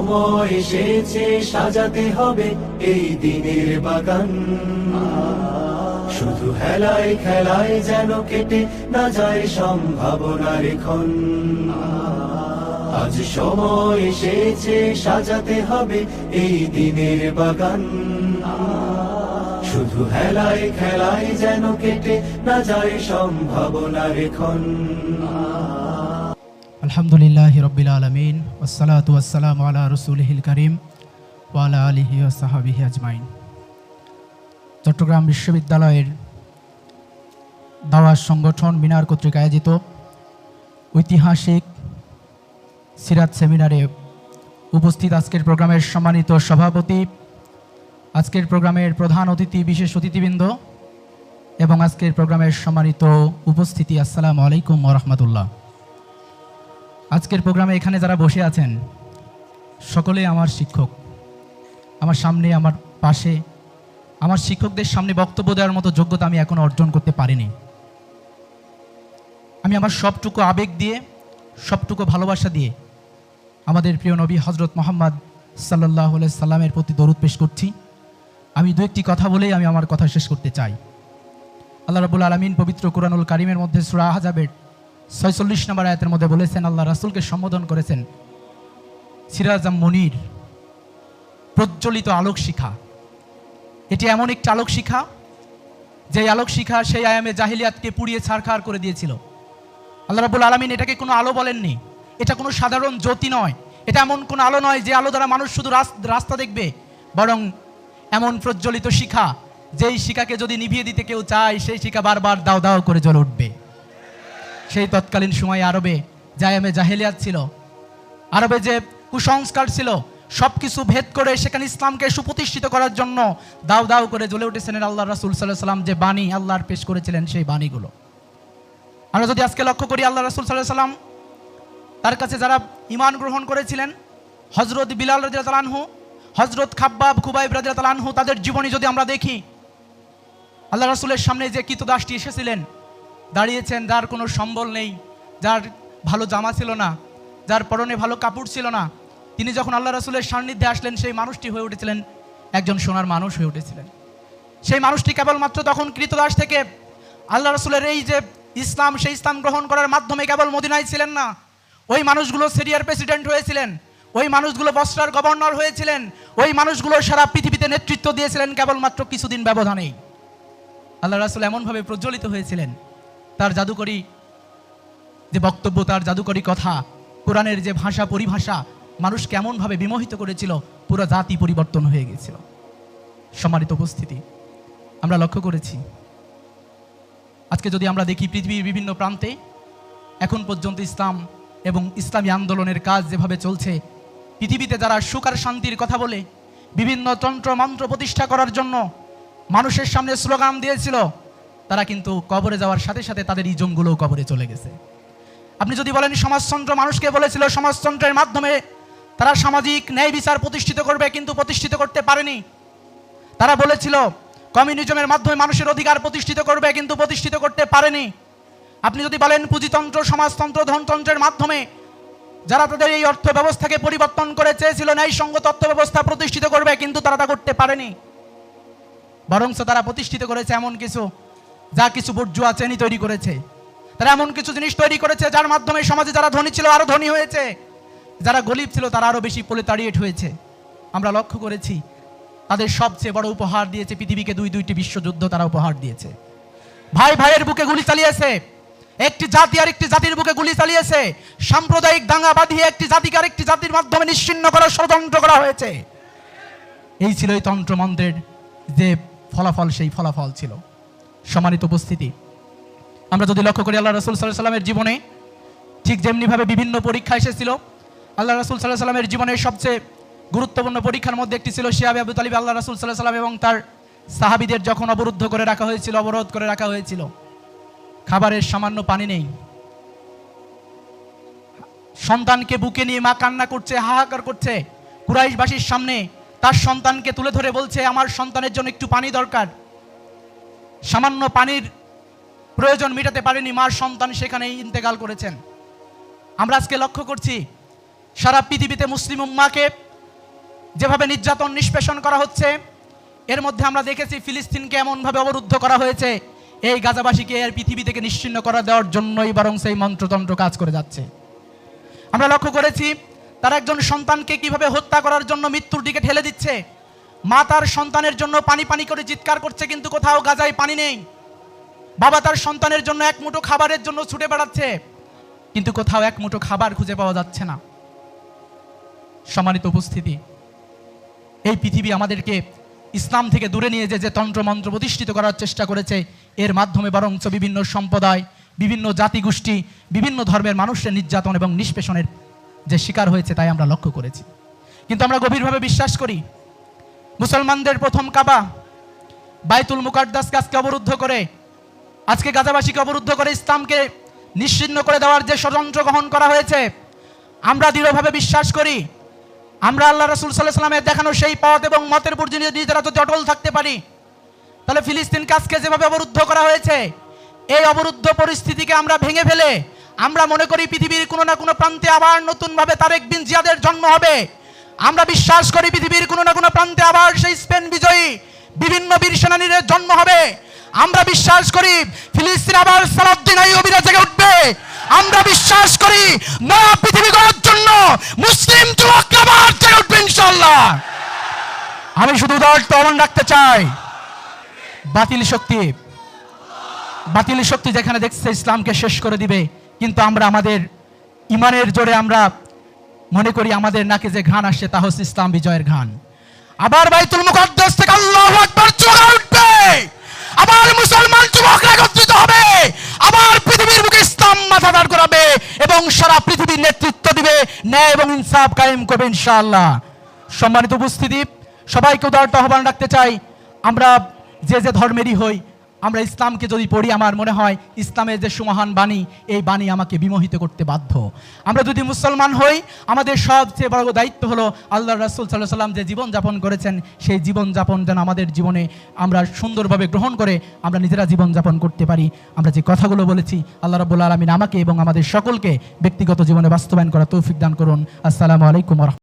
সময় এসেছে সাজাতে হবে এই দিনের বাগান। শুধু হেলায় খেলায় যেন কেটে না যায় সম্ভাবনার ক্ষণ। আজ সময় এসেছে সাজাতে হবে এই দিনের বাগান। শুধু হেলায় খেলায় যেন কেটে না যায় সম্ভাবনার ক্ষণ। আলহামদুলিল্লাহি রাব্বিল আলামিন ওয়াসসালাতু ওয়াসসালামু আলা রাসূলিহিল কারীম ওয়া আলা আলিহি ওয়া সাহবিহি আজমাইন। চট্টগ্রাম বিশ্ববিদ্যালয়ের দাওয়াত সংগঠন মিনার কর্তৃক আয়োজিত ঐতিহাসিক সিরাত সেমিনারে উপস্থিত আজকের প্রোগ্রামের সম্মানিত সভাপতি, আজকের প্রোগ্রামের প্রধান অতিথি, বিশেষ অতিথিবৃন্দ এবং আজকের প্রোগ্রামের সম্মানিত উপস্থিতি, আসসালামু আলাইকুম ওয়া রাহমাতুল্লাহ। আজকের প্রোগ্রামে এখানে যারা বসে আছেন সকলে আমার শিক্ষক। আমার সামনে, আমার পাশে, আমার শিক্ষকদের সামনে বক্তব্য দেওয়ার মতো যোগ্যতা আমি এখনো অর্জন করতে পারিনি। আমি আমার সবটুকু আবেগ দিয়ে, সবটুকু ভালোবাসা দিয়ে আমাদের প্রিয় নবী হজরত মুহাম্মদ সাল্লাল্লাহু আলাইহি সাল্লামের প্রতি দরুদ পেশ করছি। আমি দু একটি কথা বলেই আমি আমার কথা শেষ করতে চাই। আল্লাহ রাব্বুল আলামিন পবিত্র কুরআনুল কারীমের মধ্যে সূরা আহজাবের 46 নম্বর আয়াতের মধ্যে বলেছেন, আল্লাহ রাসূলকে সম্বোধন করেছেন সিরাজাম মুনির, প্রজ্বলিত আলোক শিখা। এটি এমন একটি আলোক শিখা যে আলোক শিখা সেই আয়ামে জাহিলিয়াতকে পুড়িয়ে ছারখার করে দিয়েছিল। আল্লাহ রাব্বুল আলামিন এটাকে কোনো আলো বলেননি, এটা কোনো সাধারণ জ্যোতি নয়, এটা এমন কোনো আলো নয় যে আলো দ্বারা মানুষ শুধু রাস্তা দেখবে, বরং এমন প্রজ্বলিত শিখা যেই শিখাকে যদি নিভিয়ে দিতে কেউ চায় সেই শিখা বারবার দাও দাও করে জ্বলে উঠবে। সেই তৎকালীন সময়ে আরবে যে আয়ামে জাহিলিয়াত ছিল, আরবে যে কুসংস্কার ছিল, সব কিছু ভেদ করে সেখানে ইসলামকে সুপ্রতিষ্ঠিত করার জন্য দাও দাও করে জ্বলে উঠেছিলেন আল্লাহ রাসূল সাল্লাল্লাহু আলাইহি সাল্লাম, যে বাণী আল্লাহর পেশ করেছিলেন সেই বাণীগুলো। আমরা যদি আজকে লক্ষ্য করি, আল্লাহ রাসূল সাল্লাল্লাহু আলাইহি সাল্লাম তার কাছে যারা ঈমান গ্রহণ করেছিলেন, হযরত বিলাল রাদিয়াল্লাহু আনহু, হযরত খাব্বাব খুবাইব রাদিয়াল্লাহু আনহু, তাদের জীবনী যদি আমরা দেখি, আল্লাহ রাসূলের সামনে যে কৃতদাসটি এসেছিলেন, দাঁড়িয়েছেন, যার কোনো সম্বল নেই, যার ভালো জামা ছিল না, যার পরনে ভালো কাপড় ছিল না, তিনি যখন আল্লাহ রাসূলের সান্নিধ্যে আসলেন সেই মানুষটি হয়ে উঠেছিলেন একজন সোনার মানুষ হয়ে উঠেছিলেন। সেই মানুষটি কেবলমাত্র তখন কৃতদাস থেকে আল্লাহ রাসূলের এই যে ইসলাম, সেই ইসলাম গ্রহণ করার মাধ্যমে কেবল মদিনায় ছিলেন না, ওই মানুষগুলো সিরিয়ার প্রেসিডেন্ট হয়েছিলেন, ওই মানুষগুলো বসরার গভর্নর হয়েছিলেন, ওই মানুষগুলো সারা পৃথিবীতে নেতৃত্ব দিয়েছিলেন কেবলমাত্র কিছুদিন ব্যবধানেই। আল্লাহ রাসূল এমনভাবে প্রজ্বলিত হয়েছিলেন, তার জাদুকরী যে বক্তব্য, তার জাদুকরী কথা, কোরআনের যে ভাষা পরিভাষা মানুষ কেমনভাবে বিমোহিত করেছিল, পুরো জাতি পরিবর্তন হয়ে গিয়েছিল। সম্মানিত উপস্থিতি, আমরা লক্ষ্য করেছি আজকে যদি আমরা দেখি পৃথিবীর বিভিন্ন প্রান্তে এখন পর্যন্ত ইসলাম এবং ইসলামী আন্দোলনের কাজ যেভাবে চলছে, পৃথিবীতে যারা সুখ আর শান্তির কথা বলে বিভিন্ন তন্ত্র মন্ত্র প্রতিষ্ঠা করার জন্য মানুষের সামনে স্লোগান দিয়েছিল, তারা কিন্তু কবরে যাওয়ার সাথে সাথে তাদের ইজমগুলোও কবরে চলে গেছে। আপনি যদি বলেন সমাজতন্ত্র, মানুষকে বলেছিল সমাজতন্ত্রের মাধ্যমে তারা সামাজিক ন্যায় বিচার প্রতিষ্ঠিত করবে, কিন্তু প্রতিষ্ঠিত করতে পারেনি। তারা বলেছিল কমিউনিজমের মাধ্যমে মানুষের অধিকার প্রতিষ্ঠিত করবে, কিন্তু প্রতিষ্ঠিত করতে পারেনি। আপনি যদি বলেন পুঁজিতন্ত্র, সমাজতন্ত্র, ধনতন্ত্রের মাধ্যমে যারা তাদের এই অর্থ ব্যবস্থাকে পরিবর্তন করে চেয়েছিল ন্যায়সঙ্গত অর্থ ব্যবস্থা প্রতিষ্ঠিত করবে, কিন্তু তারা তা করতে পারেনি। বরঞ্চ তারা প্রতিষ্ঠিত করেছে এমন কিছু, যা কিছু বুর্জোয়া শ্রেণী তৈরি করেছে। তারা এমন কিছু জিনিস তৈরি করেছে যার মাধ্যমে সমাজে যারা ধনী ছিল আরো ধনী হয়েছে, যারা গরিব ছিল তারা আরো বেশি প্রলেতারিয়েট হয়েছে। আমরা লক্ষ্য করেছি তাদের সবচেয়ে বড় উপহার দিয়েছে পৃথিবীকে দুইটি বিশ্বযুদ্ধ তারা উপহার দিয়েছে। ভাই ভাইয়ের বুকে গুলি চালিয়েছে, একটি জাতি আর একটি জাতির বুকে গুলি চালিয়েছে, সাম্প্রদায়িক দাঙ্গা বাঁধিয়ে একটি জাতিকে আরেকটি জাতির মাধ্যমে নিশ্চিহ্ন করার ষড়যন্ত্র করা হয়েছে। এই ছিল এই তন্ত্রমন্ত্রের যে ফলাফল, সেই ফলাফল ছিল। সম্মানিত উপস্থিতি, আমরা যদি লক্ষ্য করি আল্লাহ রাসূল সাল্লাল্লাহু আলাইহি সাল্লামের জীবনে ঠিক যেমনিভাবে বিভিন্ন পরীক্ষা এসেছিল, আল্লাহ রাসূল সাল্লাল্লাহু আলাইহি সাল্লামের জীবনের সবচেয়ে গুরুত্বপূর্ণ পরীক্ষার মধ্যে একটি ছিল শিহাবে আবু তালিব। আল্লাহ রাসূল সাল্লাল্লাহু আলাইহি সাল্লাম এবং তার সাহাবীদের যখন অবরুদ্ধ করে রাখা হয়েছিল, অবরোধ করে রাখা হয়েছিল, খাবারের সামান্য পানি নেই, সন্তানকে বুকে নিয়ে মা কান্না করছে, হাহাকার করছে, কুরাইশবাসীর সামনে তার সন্তানকে তুলে ধরে বলছে আমার সন্তানের জন্য একটু পানি দরকার। সামান্য পানির প্রয়োজন মেটাতে পারেনি মার সন্তান, সেখানেই ইন্তেকাল করেছেন। আমরা আজকে লক্ষ্য করছি সারা পৃথিবীতে মুসলিম উম্মাহকে যেভাবে নির্যাতন নিষ্পেষণ করা হচ্ছে, এর মধ্যে আমরা দেখেছি ফিলিস্তিনকে এমনভাবে অবরুদ্ধ করা হয়েছে, এই গাজাবাসীকে এর পৃথিবী থেকে নিশ্চিহ্ন করা দেওয়ার জন্যই বরং সেই মন্ত্রতন্ত্র কাজ করে যাচ্ছে। আমরা লক্ষ্য করেছি তারা একজন সন্তানকে কিভাবে হত্যা করার জন্য মৃত্যুর দিকে ঠেলে দিচ্ছে। মা তার সন্তানের জন্য পানি পানি করে চিৎকার করছে, কিন্তু কোথাও গাজায় পানি নেই। বাবা তার সন্তানের জন্য এক মুঠো খাবারের জন্য ছুটে বেড়াচ্ছে, কিন্তু কোথাও এক মুঠো খাবার খুঁজে পাওয়া যাচ্ছে না। সম্মানিত উপস্থিতি, এই পৃথিবী আমাদেরকে ইসলাম থেকে দূরে নিয়ে যে তন্ত্রমন্ত্র প্রতিষ্ঠিত করার চেষ্টা করেছে, এর মাধ্যমে বরঞ্চ বিভিন্ন সম্প্রদায়, বিভিন্ন জাতিগোষ্ঠী, বিভিন্ন ধর্মের মানুষের নির্যাতন এবং নিষ্পেষণের যে শিকার হয়েছে তাই আমরা লক্ষ্য করেছি। কিন্তু আমরা গভীরভাবে বিশ্বাস করি মুসলমানদের প্রথম কাবা বাইতুল মুকাদ্দাসকে আজকে অবরুদ্ধ করে, আজকে গাজাবাসীকে অবরুদ্ধ করে ইসলামকে নিশ্চিহ্ন করে দেওয়ার যে ষড়যন্ত্র গ্রহণ করা হয়েছে, আমরা দৃঢ়ভাবে বিশ্বাস করি আমরা আল্লাহ রাসূল সাল্লাল্লাহু আলাইহি ওয়াসাল্লামের দেখানো সেই পথ এবং মতের উপর নিজেরা যদি অটল থাকতে পারি, তাহলে ফিলিস্তিনকে আজকে যেভাবে অবরুদ্ধ করা হয়েছে, এই অবরুদ্ধ পরিস্থিতিকে আমরা ভেঙে ফেলে আমরা মনে করি পৃথিবীর কোনো না কোনো প্রান্তে আবার নতুনভাবে তারেক বিন জিয়াদের জন্ম হবে। আমরা বিশ্বাস করি পৃথিবীর কোনো না কোনো প্রান্তে আবার সেই স্পেন বিজয়ী বিভিন্ন বীর সেনানীদের জন্ম হবে। আমরা বিশ্বাস করি ফিলিস্তিন আবার সালাউদ্দিন আইয়ুবীরা জেগে উঠবে। আমরা বিশ্বাস করি নয়া পৃথিবী গড়ার জন্য মুসলিম যুবকরা আবার জেগে উঠবে ইনশাআল্লাহ। আমি শুধু উদাহরণ প্রমাণ রাখতে চাই, বাতিল শক্তি যেখানে দেখছে ইসলামকে শেষ করে দিবে, কিন্তু আমরা আমাদের ইমানের জোরে আমরা মনে করি আমাদের নাকে যে ঘ্রাণ আসছে তা হচ্ছে ইসলাম বিজয়ের ঘ্রাণ। আবার বাইতুল মুকাদ্দাস থেকে আল্লাহু আকবার জোরে উঠবে, আবার মুসলমান যুবকরা একত্রিত হবে, আবার পৃথিবীর বুকে ইসলাম মাথা দাঁড় করাবে এবং সারা পৃথিবীর নেতৃত্ব দিবে, ন্যায় এবং ইনসাফ কায়েম করবে ইনশাআল্লাহ। সম্মানিত উপস্থিতি, সবাইকে উদারত আহ্বান রাখতে চাই, আমরা যে ধর্মেরই হই, আমরা ইসলামকে যদি পড়ি, আমার মনে হয় ইসলামের যে সুমহান বাণী, এই বাণী আমাকে বিমোহিত করতে বাধ্য। আমরা যদি মুসলমান হই, আমাদের সবচেয়ে বড় দায়িত্ব হলো আল্লাহ রাসূল সাল্লাল্লাহু আলাইহি ওয়াসাল্লাম যে জীবনযাপন করেছেন, সেই জীবনযাপন যেন আমাদের জীবনে আমরা সুন্দরভাবে গ্রহণ করে আমরা নিজেরা জীবনযাপন করতে পারি। আমরা যে কথাগুলো বলেছি, আল্লাহ রাব্বুল আলামিন আমাকে এবং আমাদের সকলকে ব্যক্তিগত জীবনে বাস্তবায়ন করার তৌফিক দান করুন। আসসালামু আলাইকুম।